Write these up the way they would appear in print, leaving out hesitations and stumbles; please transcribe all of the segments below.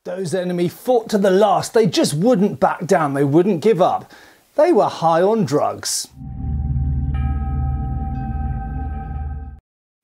Those enemy fought to the last. They just wouldn't back down. They wouldn't give up. They were high on drugs.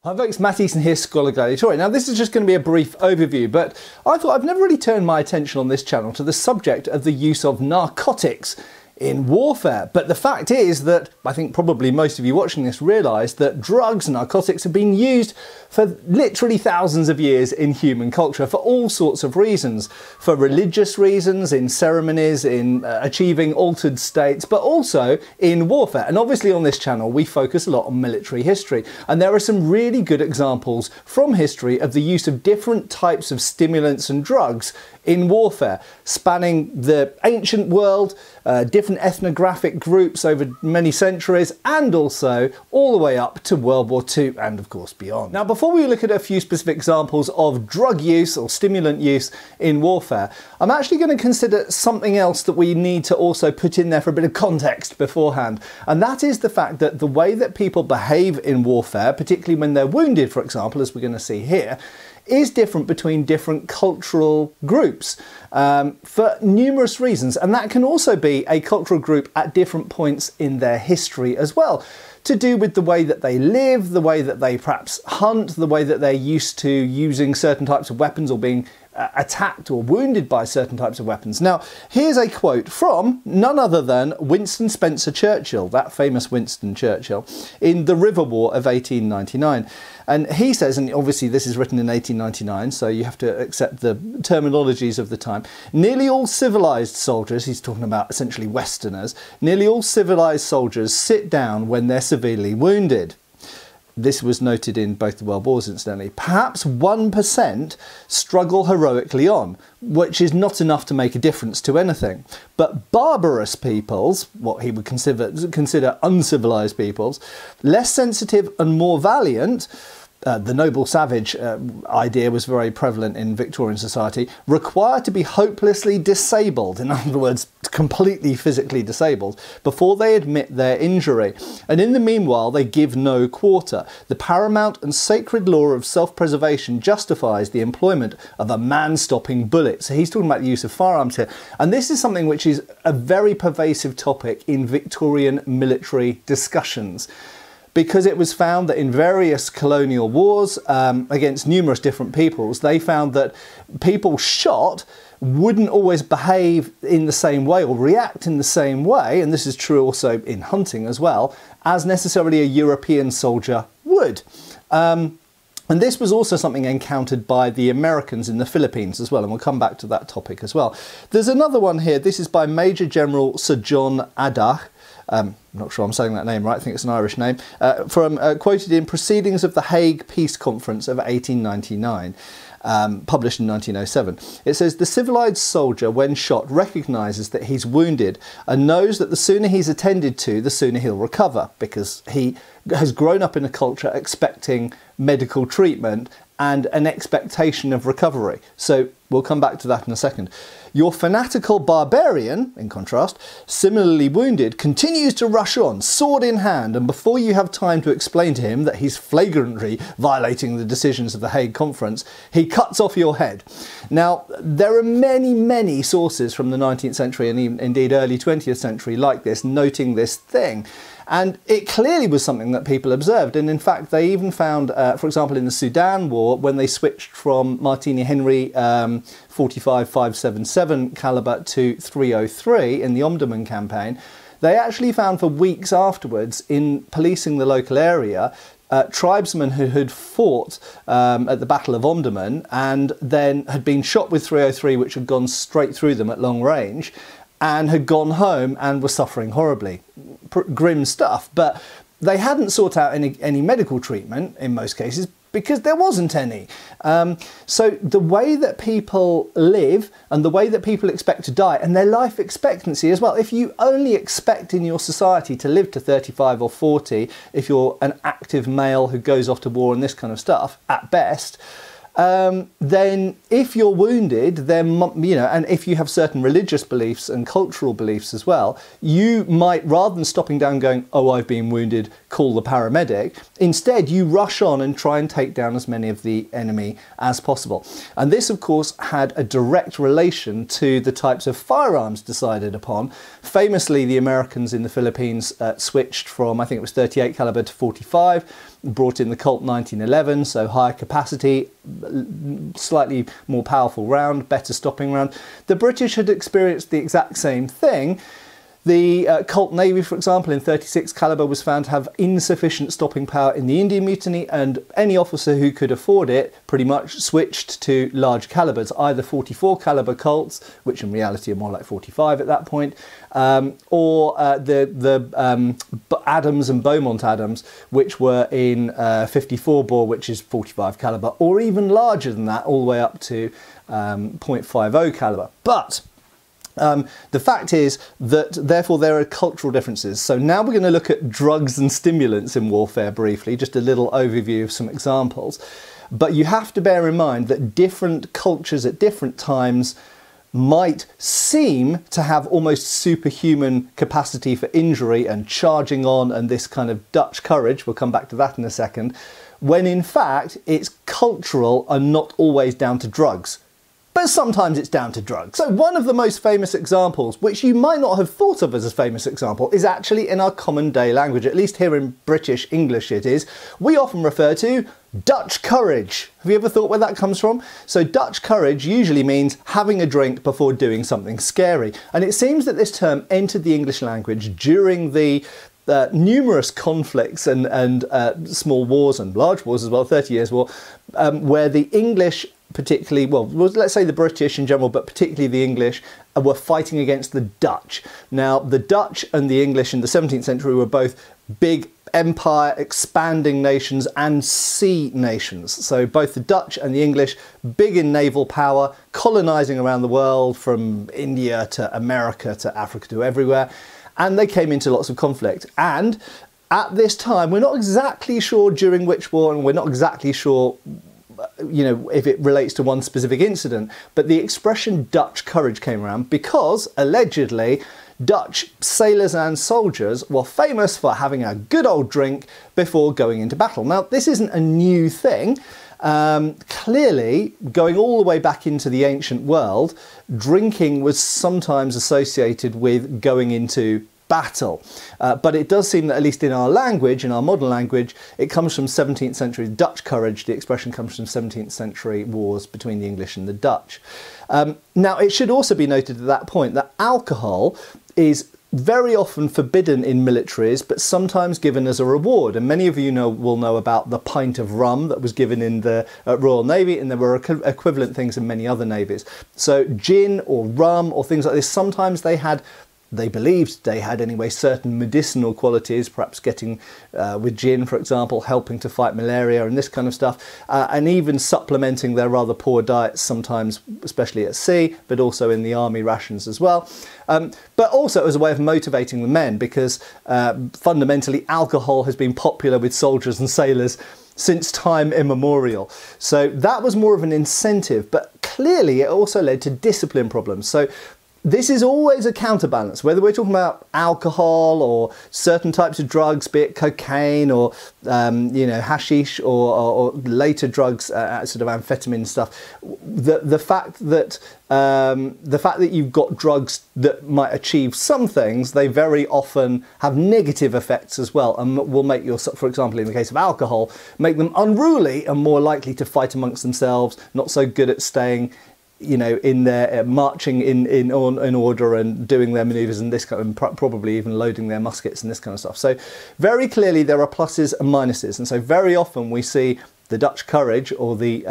Hi folks, Matt Easton here, Schola Gladiatoria. Now this is just going to be a brief overview, but I thought I've never really turned my attention on this channel to the subject of the use of narcotics in warfare. But the fact is that I think probably most of you watching this realise that drugs and narcotics have been used for literally thousands of years in human culture for all sorts of reasons. For religious reasons, in ceremonies, in achieving altered states, but also in warfare. And obviously on this channel we focus a lot on military history, and there are some really good examples from history of the use of different types of stimulants and drugs in warfare, spanning the ancient world, different ethnographic groups over many centuries, and also all the way up to World War II and of course beyond. Now before we look at a few specific examples of drug use or stimulant use in warfare, I'm actually going to consider something else that we need to also put in there for a bit of context beforehand, and that is the fact that the way that people behave in warfare, particularly when they're wounded, for example, as we're going to see here, is different between different cultural groups for numerous reasons, and that can also be a cultural group at different points in their history as well, to do with the way that they live, the way that they perhaps hunt, the way that they're used to using certain types of weapons or being attacked or wounded by certain types of weapons. Now, here's a quote from none other than Winston Spencer Churchill, that famous Winston Churchill, in the River War of 1899. And he says, and obviously this is written in 1899, so you have to accept the terminologies of the time, nearly all civilized soldiers, he's talking about essentially Westerners, nearly all civilized soldiers sit down when they're severely wounded. This was noted in both the World Wars, incidentally. Perhaps 1% struggle heroically on, which is not enough to make a difference to anything. But barbarous peoples, what he would consider uncivilized peoples, less sensitive and more valiant, the noble savage idea was very prevalent in Victorian society, require to be hopelessly disabled, in other words, completely physically disabled, before they admit their injury. And in the meanwhile, they give no quarter. The paramount and sacred law of self-preservation justifies the employment of a man-stopping bullet. So he's talking about the use of firearms here. And this is something which is a very pervasive topic in Victorian military discussions, because it was found that in various colonial wars against numerous different peoples, they found that people shot wouldn't always behave in the same way or react in the same way, and this is true also in hunting as well, as necessarily a European soldier would. And this was also something encountered by the Americans in the Philippines as well, and we'll come back to that topic as well. There's another one here. This is by Major General Sir John Adach. I'm not sure I'm saying that name right, I think it's an Irish name, quoted in Proceedings of the Hague Peace Conference of 1899. Published in 1907. It says, the civilized soldier, when shot, recognises that he's wounded and knows that the sooner he's attended to, the sooner he'll recover, because he has grown up in a culture expecting medical treatment and an expectation of recovery. So we'll come back to that in a second. Your fanatical barbarian, in contrast, similarly wounded, continues to rush on, sword in hand, and before you have time to explain to him that he's flagrantly violating the decisions of the Hague Conference, he cuts off your head. Now, there are many sources from the 19th century and even, indeed early 20th century like this, noting this thing. And it clearly was something that people observed. And in fact, they even found, for example, in the Sudan War, when they switched from Martini Henry 45-577 caliber to 303 in the Omdurman campaign, they actually found for weeks afterwards, in policing the local area, tribesmen who had fought at the Battle of Omdurman and then had been shot with 303, which had gone straight through them at long range, and had gone home and were suffering horribly. Grim stuff, but they hadn't sought out any medical treatment in most cases because there wasn't any. So the way that people live and the way that people expect to die, and their life expectancy as well, if you only expect in your society to live to 35 or 40, if you're an active male who goes off to war and this kind of stuff, at best, then if you're wounded, then, you know, and if you have certain religious beliefs and cultural beliefs as well, you might, rather than stopping down going, oh, I've been wounded, call the paramedic, instead you rush on and try and take down as many of the enemy as possible. And this, of course, had a direct relation to the types of firearms decided upon. Famously, the Americans in the Philippines switched from, I think it was 38 caliber to 45, brought in the Colt 1911, so higher capacity, slightly more powerful round, better stopping round. The British had experienced the exact same thing. The Colt Navy, for example, in 36 caliber was found to have insufficient stopping power in the Indian Mutiny, and any officer who could afford it pretty much switched to large calibers, either 44 caliber Colts, which in reality are more like 45 at that point, or the Adams and Beaumont Adams, which were in 54 bore, which is 45 caliber, or even larger than that, all the way up to .50 caliber. But the fact is that, therefore, there are cultural differences. So now we're going to look at drugs and stimulants in warfare briefly, just a little overview of some examples. But you have to bear in mind that different cultures at different times might seem to have almost superhuman capacity for injury and charging on and this kind of Dutch courage, we'll come back to that in a second, when in fact it's cultural and not always down to drugs. But sometimes it's down to drugs. So one of the most famous examples, which you might not have thought of as a famous example, is actually in our common day language, at least here in British English it is. We often refer to Dutch courage. Have you ever thought where that comes from? So Dutch courage usually means having a drink before doing something scary. And it seems that this term entered the English language during the numerous conflicts and small wars and large wars as well, 30 Years' War, where the English particularly, well, let's say the British in general, but particularly the English, were fighting against the Dutch. Now, the Dutch and the English in the 17th century were both big empire, expanding nations and sea nations. So both the Dutch and the English, big in naval power, colonising around the world from India to America to Africa to everywhere. And they came into lots of conflict. And at this time, we're not exactly sure during which war, and we're not exactly sure, you know, if it relates to one specific incident, but the expression Dutch courage came around because, allegedly, Dutch sailors and soldiers were famous for having a good old drink before going into battle. Now, this isn't a new thing. Clearly, going all the way back into the ancient world, drinking was sometimes associated with going into battle. But it does seem that, at least in our language, in our modern language, it comes from 17th century Dutch courage. The expression comes from 17th century wars between the English and the Dutch. Now, it should also be noted at that point that alcohol is very often forbidden in militaries, but sometimes given as a reward. And many of you will know about the pint of rum that was given in the Royal Navy, and there were equivalent things in many other navies. So gin or rum or things like this, sometimes they believed they had anyway certain medicinal qualities, perhaps getting with gin, for example, helping to fight malaria and this kind of stuff, and even supplementing their rather poor diets sometimes, especially at sea, but also in the army rations as well. But also as a way of motivating the men, because fundamentally alcohol has been popular with soldiers and sailors since time immemorial. So that was more of an incentive, but clearly it also led to discipline problems. So this is always a counterbalance, whether we're talking about alcohol or certain types of drugs, be it cocaine or you know, hashish or later drugs, sort of amphetamine stuff. The fact that you've got drugs that might achieve some things, they very often have negative effects as well, and will make your, for example, in the case of alcohol, make them unruly and more likely to fight amongst themselves, not so good at staying, you know, in their marching in order and doing their manoeuvres and this kind of, probably even loading their muskets and this kind of stuff. So very clearly there are pluses and minuses, and so very often we see the Dutch courage or the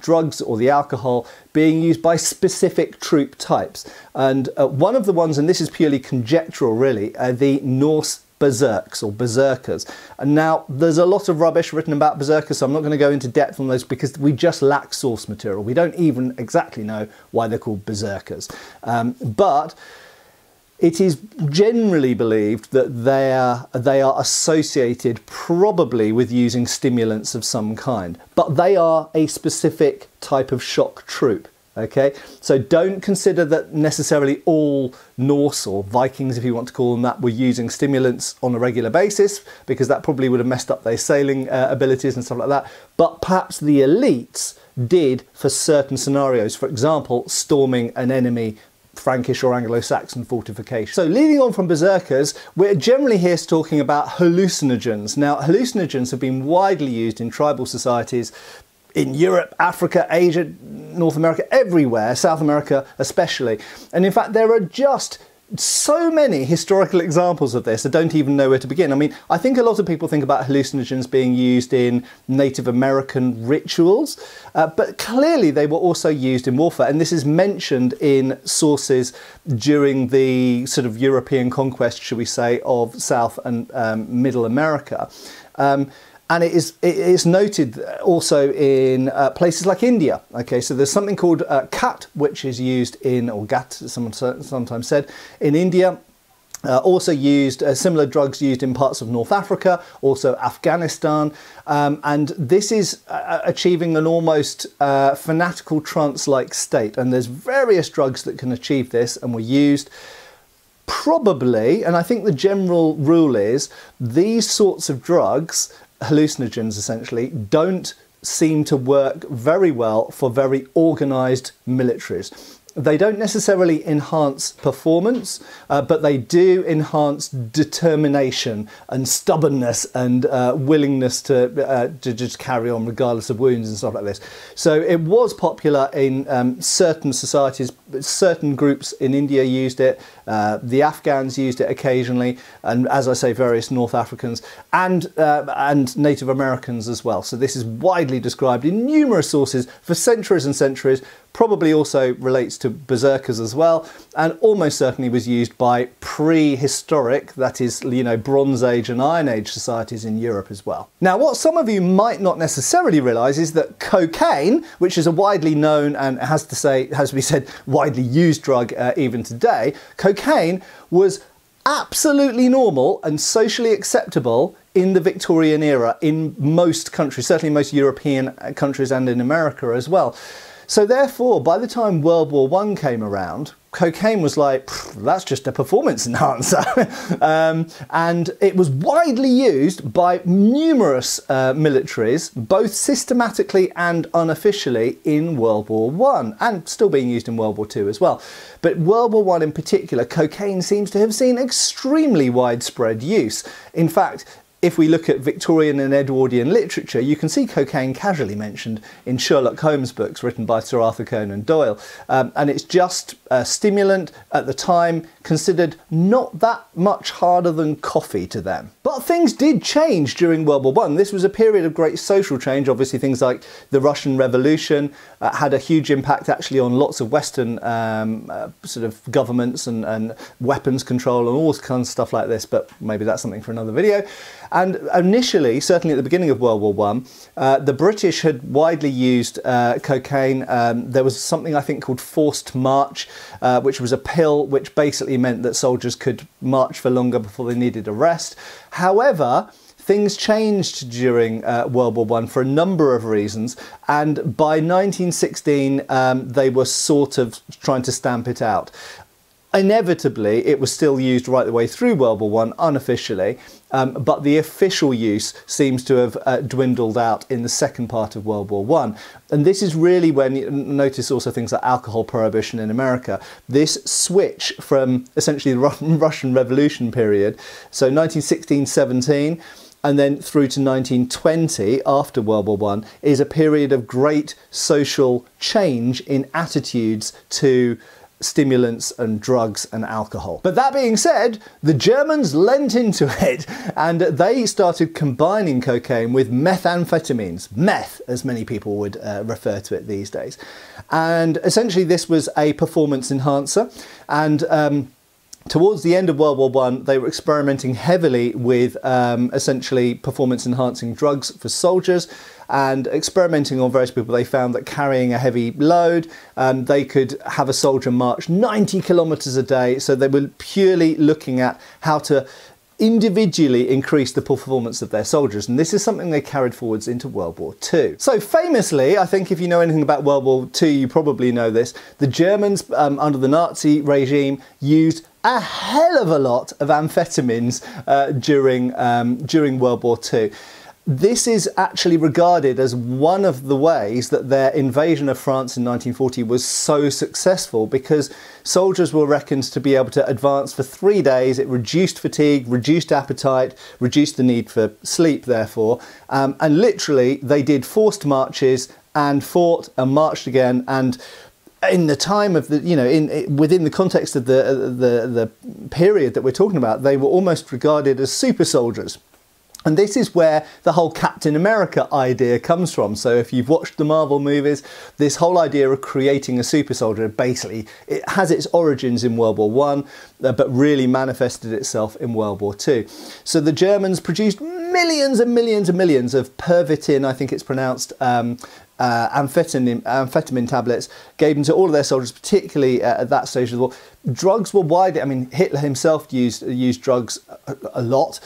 drugs or the alcohol being used by specific troop types. And one of the ones, and this is purely conjectural really, are the Norse berserks or berserkers. And now there's a lot of rubbish written about berserkers, so I'm not going to go into depth on those because we just lack source material. We don't even exactly know why they're called berserkers. But It is generally believed that they are associated probably with using stimulants of some kind, but they are a specific type of shock troop. Okay, so don't consider that necessarily all Norse, or Vikings if you want to call them that, were using stimulants on a regular basis, because that probably would have messed up their sailing abilities and stuff like that. But perhaps the elites did for certain scenarios, for example, storming an enemy Frankish or Anglo-Saxon fortification. So leading on from berserkers, we're generally here talking about hallucinogens. Now, hallucinogens have been widely used in tribal societies in Europe, Africa, Asia, North America, everywhere, South America especially. And in fact, there are just so many historical examples of this, I don't even know where to begin. I mean, I think a lot of people think about hallucinogens being used in Native American rituals, but clearly they were also used in warfare. And this is mentioned in sources during the sort of European conquest, shall we say, of South and Middle America. And it is noted also in places like India. Okay, so there's something called khat, which is used in, or gat, someone sometimes said, in India. Also used, similar drugs used in parts of North Africa, also Afghanistan. And this is achieving an almost fanatical trance-like state. And there's various drugs that can achieve this and were used. Probably, and I think the general rule is, these sorts of drugs, hallucinogens essentially, don't seem to work very well for very organised militaries. They don't necessarily enhance performance, but they do enhance determination and stubbornness and willingness to just carry on regardless of wounds and stuff like this. So it was popular in certain societies. Certain groups in India used it. The Afghans used it occasionally, and as I say, various North Africans and Native Americans as well. So this is widely described in numerous sources for centuries and centuries. Probably also relates to berserkers as well, and almost certainly was used by prehistoric, that is, you know, Bronze Age and Iron Age societies in Europe as well. Now, what some of you might not necessarily realise is that cocaine, which is a widely known and has to be said, widely used drug even today, cocaine was absolutely normal and socially acceptable in the Victorian era in most countries, certainly most European countries and in America as well. So therefore, by the time World War I came around, cocaine was like, that's just a performance enhancer. And it was widely used by numerous militaries, both systematically and unofficially, in World War I, and still being used in World War II as well. But World War I in particular, cocaine seems to have seen extremely widespread use. In fact, if we look at Victorian and Edwardian literature, you can see cocaine casually mentioned in Sherlock Holmes books written by Sir Arthur Conan Doyle. And it's just a stimulant at the time, considered not that much harder than coffee to them. But things did change during World War I. This was a period of great social change. Obviously things like the Russian Revolution had a huge impact actually on lots of Western sort of governments and weapons control and all kinds of stuff like this, but maybe that's something for another video. And initially, certainly at the beginning of World War I, the British had widely used cocaine. There was something I think called forced march, which was a pill which basically meant that soldiers could march for longer before they needed a rest. However, things changed during World War I for a number of reasons, and by 1916 they were sort of trying to stamp it out. Inevitably, it was still used right the way through World War I, unofficially, but the official use seems to have dwindled out in the second part of World War I. And this is really when you notice also things like alcohol prohibition in America. This switch from essentially the Russian Revolution period, so 1916-17, and then through to 1920, after World War I, is a period of great social change in attitudes to stimulants and drugs and alcohol. But that being said, the Germans lent into it and they started combining cocaine with methamphetamines, meth as many people would refer to it these days. And essentially this was a performance enhancer, and towards the end of World War I, they were experimenting heavily with essentially performance-enhancing drugs for soldiers, and experimenting on various people, they found that carrying a heavy load, they could have a soldier march 90 kilometers a day. So they were purely looking at how to individually increase the performance of their soldiers, and this is something they carried forwards into World War II. So famously, I think if you know anything about World War II, you probably know this, the Germans under the Nazi regime used a hell of a lot of amphetamines during World War II. This is actually regarded as one of the ways that their invasion of France in 1940 was so successful, because soldiers were reckoned to be able to advance for 3 days. It reduced fatigue, reduced appetite, reduced the need for sleep, therefore. And literally, they did forced marches and fought and marched again. And in the time of the, within the context of the period that we're talking about, they were almost regarded as super soldiers. And this is where the whole Captain America idea comes from. So if you've watched the Marvel movies, this whole idea of creating a super soldier, basically, it has its origins in World War I, but really manifested itself in World War II. So the Germans produced millions and millions and millions of Pervitin, I think it's pronounced, amphetamine tablets, gave them to all of their soldiers, particularly at that stage of the war. Drugs were widely, I mean, Hitler himself used drugs a lot.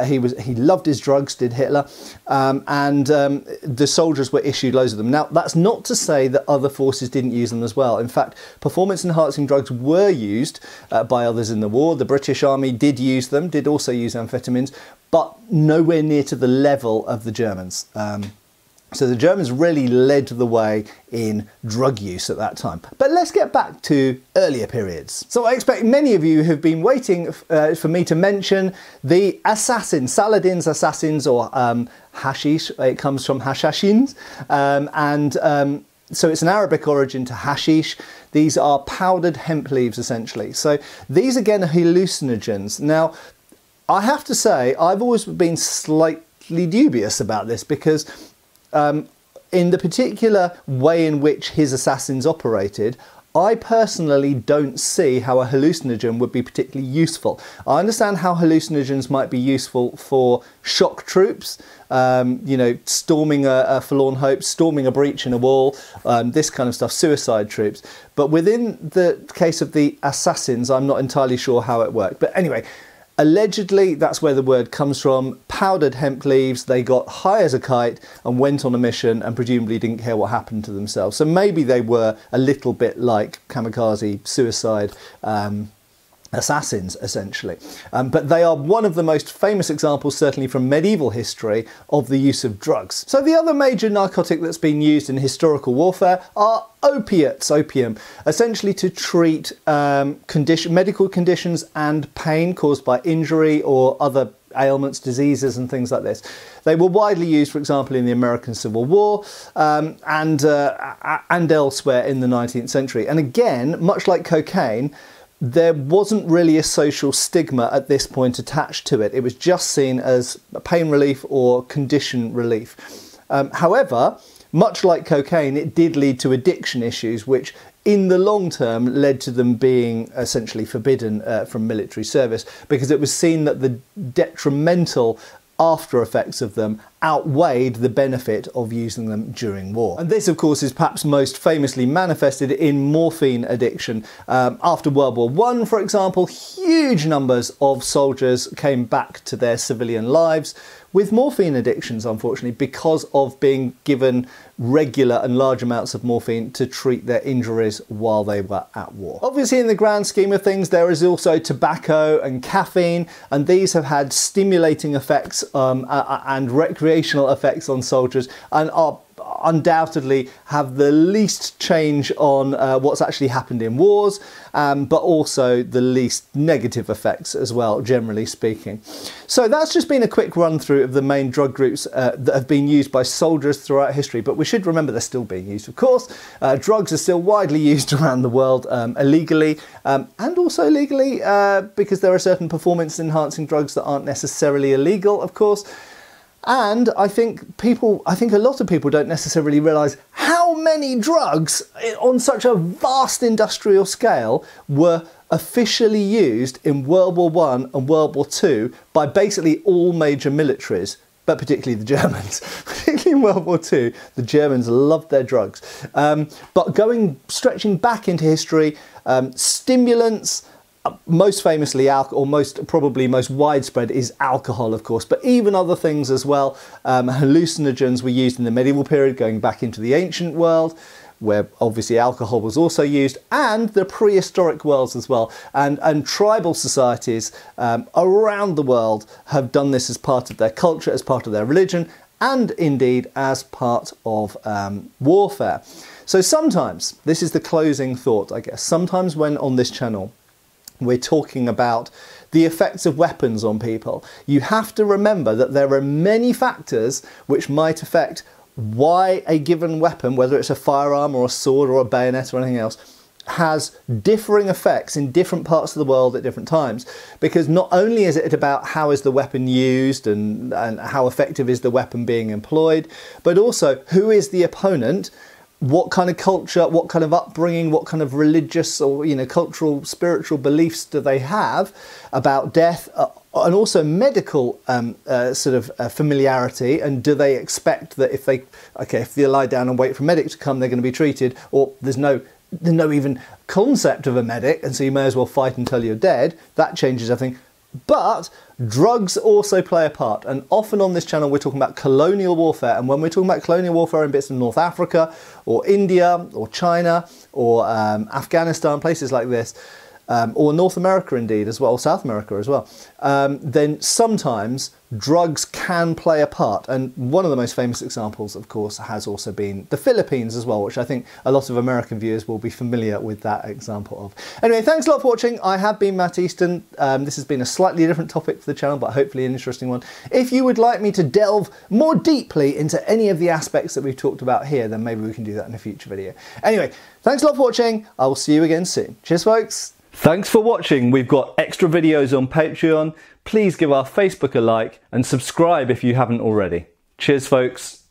He loved his drugs, did Hitler, and the soldiers were issued loads of them. Now, that's not to say that other forces didn't use them as well. In fact, performance-enhancing drugs were used by others in the war. The British Army did use them, did also use amphetamines, but nowhere near to the level of the Germans. So the Germans really led the way in drug use at that time. But let's get back to earlier periods. So I expect many of you have been waiting for me to mention the assassins, Saladin's assassins, or hashish. It comes from hashashins. So it's an Arabic origin to hashish. These are powdered hemp leaves, essentially. So these, again, are hallucinogens. Now, I have to say, I've always been slightly dubious about this, because in the particular way in which his assassins operated, I personally don't see how a hallucinogen would be particularly useful. I understand how hallucinogens might be useful for shock troops, storming a forlorn hope, storming a breach in a wall, this kind of stuff, suicide troops. But within the case of the assassins, I'm not entirely sure how it worked. But anyway, allegedly, that's where the word comes from. Powdered hemp leaves, they got high as a kite and went on a mission and presumably didn't care what happened to themselves. So maybe they were a little bit like kamikaze suicide assassins, essentially. But they are one of the most famous examples, certainly from medieval history, of the use of drugs. So the other major narcotic that's been used in historical warfare are opiates, opium, essentially to treat medical conditions and pain caused by injury or other ailments, diseases and things like this. They were widely used, for example, in the American Civil War and elsewhere in the 19th century. And again, much like cocaine, there wasn't really a social stigma at this point attached to it. It was just seen as pain relief or condition relief. However, much like cocaine, it did lead to addiction issues, which in the long term led to them being essentially forbidden from military service, because it was seen that the detrimental after effects of them outweighed the benefit of using them during war. And this, of course, is perhaps most famously manifested in morphine addiction. After World War I, for example, huge numbers of soldiers came back to their civilian lives with morphine addictions, unfortunately, because of being given regular and large amounts of morphine to treat their injuries while they were at war. Obviously, in the grand scheme of things, there is also tobacco and caffeine, and these have had stimulating effects and recreational effects on soldiers, and are undoubtedly have the least change on what's actually happened in wars, but also the least negative effects as well, generally speaking. So that's just been a quick run through of the main drug groups that have been used by soldiers throughout history, but we should remember they're still being used, of course. Drugs are still widely used around the world illegally, and also legally, because there are certain performance enhancing drugs that aren't necessarily illegal, of course. And I think a lot of people don't necessarily realise how many drugs on such a vast industrial scale were officially used in World War I and World War II by basically all major militaries but particularly the Germans. Particularly in World War II, the Germans loved their drugs. But stretching back into history, stimulants, most famously, or probably most widespread, is alcohol, of course, but even other things as well. Hallucinogens were used in the medieval period, going back into the ancient world, where obviously alcohol was also used, and the prehistoric worlds as well. And tribal societies around the world have done this as part of their culture, as part of their religion, and indeed as part of warfare. So sometimes, this is the closing thought, I guess, sometimes when on this channel we're talking about the effects of weapons on people, you have to remember that there are many factors which might affect why a given weapon, whether it's a firearm or a sword or a bayonet or anything else, has differing effects in different parts of the world at different times. Because not only is it about how is the weapon used and how effective is the weapon being employed, but also who is the opponent, what kind of culture, what kind of upbringing, what kind of religious or cultural, spiritual beliefs do they have about death, and also medical familiarity, and do they expect that if they lie down and wait for a medic to come, they're going to be treated, or there's no even concept of a medic, and so you may as well fight until you're dead. That changes everything. But drugs also play a part, and often on this channel we're talking about colonial warfare, and when we're talking about colonial warfare in bits of North Africa or India or China or Afghanistan, places like this, or North America indeed as well, or South America as well, then sometimes drugs can play a part. And one of the most famous examples, of course, has also been the Philippines as well, which I think a lot of American viewers will be familiar with that example of. Anyway, thanks a lot for watching. I have been Matt Easton. This has been a slightly different topic for the channel, but hopefully an interesting one. If you would like me to delve more deeply into any of the aspects that we've talked about here, then maybe we can do that in a future video. Anyway, thanks a lot for watching. I will see you again soon. Cheers, folks. Thanks for watching. We've got extra videos on Patreon. Please give our Facebook a like and subscribe if you haven't already. Cheers, folks.